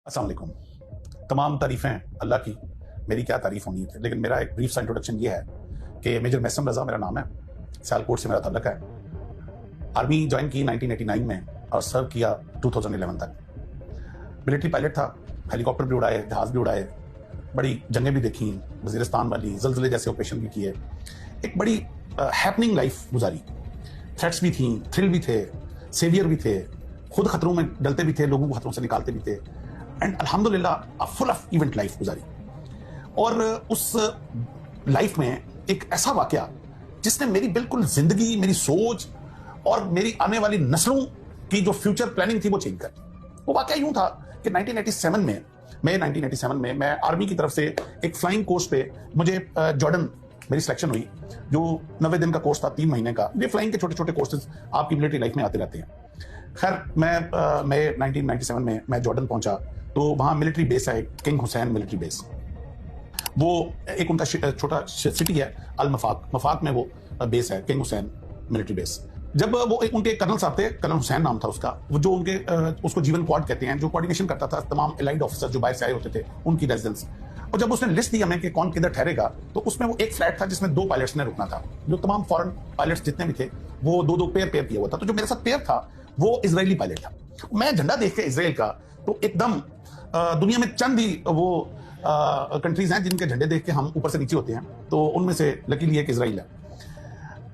अस्सलाम वालेकुम। तमाम तारीफ़ें अल्लाह की, मेरी क्या तारीफ़ होनी थी, लेकिन मेरा एक ब्रीफ सा इंट्रोडक्शन ये है कि मेजर मैसम रज़ा मेरा नाम है, सियालकोट से मेरा ताल्लुक है। आर्मी ज्वाइन की 1989 में और सर्व किया 2011 तक। मिलिट्री पायलट था, हेलीकॉप्टर भी उड़ाए, जहाज़ भी उड़ाए, बड़ी जंगें भी देखी, वज़ीरिस्तान वाली, ज़लज़ले जैसे ऑपरेशन भी किए। एक बड़ी हैपनिंग लाइफ गुजारी। थ्रेट्स भी थी, थ्रिल भी थे, सेवियर भी थे, खुद खतरों में डलते भी थे, लोगों को खतरों से निकालते भी थे, एंड अल्हम्दुलिल्लाह फुल ऑफ इवेंट लाइफ गुजारी। और उस लाइफ में एक ऐसा वाकया जिसने मेरी बिल्कुल जिंदगी, मेरी सोच और मेरी आने वाली नस्लों की जो फ्यूचर प्लानिंग थी वो चेंज कर दी। वो वाकया यूं था कि 1987 में मैं आर्मी की तरफ से एक फ्लाइंग कोर्स पे मुझे जॉर्डन मेरी सिलेक्शन हुई, जो 90 दिन का कोर्स था, 3 महीने का। ये फ्लाइंग के छोटे छोटे कोर्सेज आपकी मिलिट्री लाइफ में आते रहते हैं। खैर मैं 1997 में मैं जॉर्डन पहुंचा, तो वहां मिलिट्री बेस है, किंग हुसैन मिलिट्री बेस। वो एक उनका छोटा सिटी है, अल मफाक, मफाक में वो बेस है, किंग हुसैन मिलिट्री बेस। जब वो उनके कर्नल साहब थे, कर्नल हुसैन नाम था उसका, वो जो उनके उसको जीवन क्वाड कहते हैं, जो कोऑर्डिनेशन करता था तमाम एलाइड ऑफिसर जो बाहर से आए होते थे उनकी रेजिडेंस। और जब उसने लिस्ट दी हमें कि कौन किधर ठहरेगा, तो उसमें वो एक फ्लैट था जिसमें 2 पायलट्स ने रुकना था। जो तमाम फॉरेन पायलट्स जितने भी थे वो 2-2 पेयर किया हुआ था। तो जो मेरे साथ पेयर था वो इजरायली पायलट था। मैं झंडा देख के इजराइल का, तो एकदम दुनिया में चंद ही वो कंट्रीज हैं जिनके झंडे देख के हम ऊपर से नीचे होते हैं, तो उनमें से लकीली एक इजराइल है।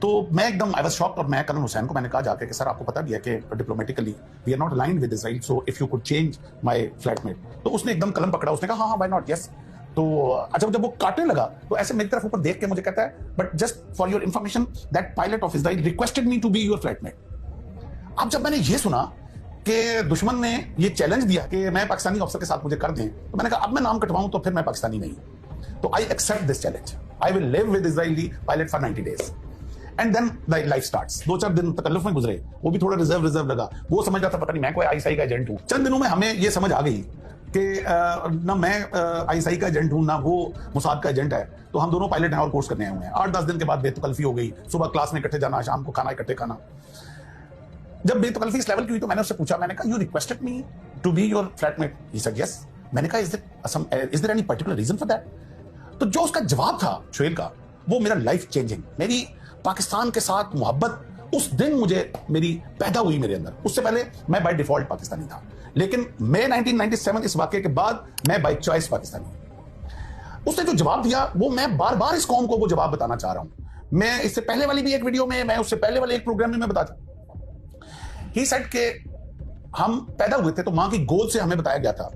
तो मैं एकदम आई वाज शॉक्ड, और मैं कर्नल हुसैन को मैंने कहा जाके कि सर आपको पता भी है कि diplomatically we are not aligned with Israel, so if you could change my flatmate. तो उसने एकदम कलम पकड़ा, उसने कहा हाँ व्हाई नॉट, यस। तो अच्छा, जब वो काटने लगा तो ऐसे मेरी तरफ ऊपर देख के मुझे कहता है, but just for your information that pilot of Israel requested me to be your flatmate. अब जब मैंने ये सुना कि दुश्मन ने ये चैलेंज दिया कि मैं पाकिस्तानी ऑफिसर के साथ मुझे कर दें, तो मैंने कहा अब मैं नाम कटवाऊं तो फिर मैं पाकिस्तानी नहीं। तो I accept this challenge, I will live with Israeli pilot for 90 days and then life starts. 2-4 दिन तकल्लुफ में गुजरे, वो भी थोड़ा रिजर्व लगा। वो समझ रहा था पता नहीं मैं कोई आईएसआई का एजेंट हूं। चंद दिनों में हमें ये समझ आ गई कि ना मैं आईएसआई का एजेंट हूं, ना वो मोसाद का एजेंट है। तो हम दोनों पायलट हैं और कोर्स करने आए हुए हैं। 8-10 दिन के बाद बेतकल्फी हो गई, सुबह क्लास में इकट्ठे जाना, शाम को खाना इकट्ठे खाना। जब बेतकल्फी इस लेवल की हुई तो मैंने उससे पूछा, मैंने कहा you requested me to be your flatmate, he said yes. मैंने कहा is there any particular reason for that? तो जो उसका जवाब था शोएल का, वो मेरा लाइफ चेंजिंग, मेरी पाकिस्तान के साथ मोहब्बत उस दिन मुझे मेरी पैदा हुई मेरे अंदर। उससे पहले मैं बाय डिफॉल्ट पाकिस्तानी था, लेकिन मैं 1997 इस वाकये के बाद मैं बाय चॉइस पाकिस्तानी। उसने जो जवाब दिया वो मैं बार बार इस कौम को वो जवाब बताना चाह रहा हूं। मैं इससे पहले वाली भी एक वीडियो में, मैं उससे पहले वाले एक प्रोग्राम में मैं बताता, ही सेड के हम पैदा हुए थे तो मां की गोद से हमें बताया गया था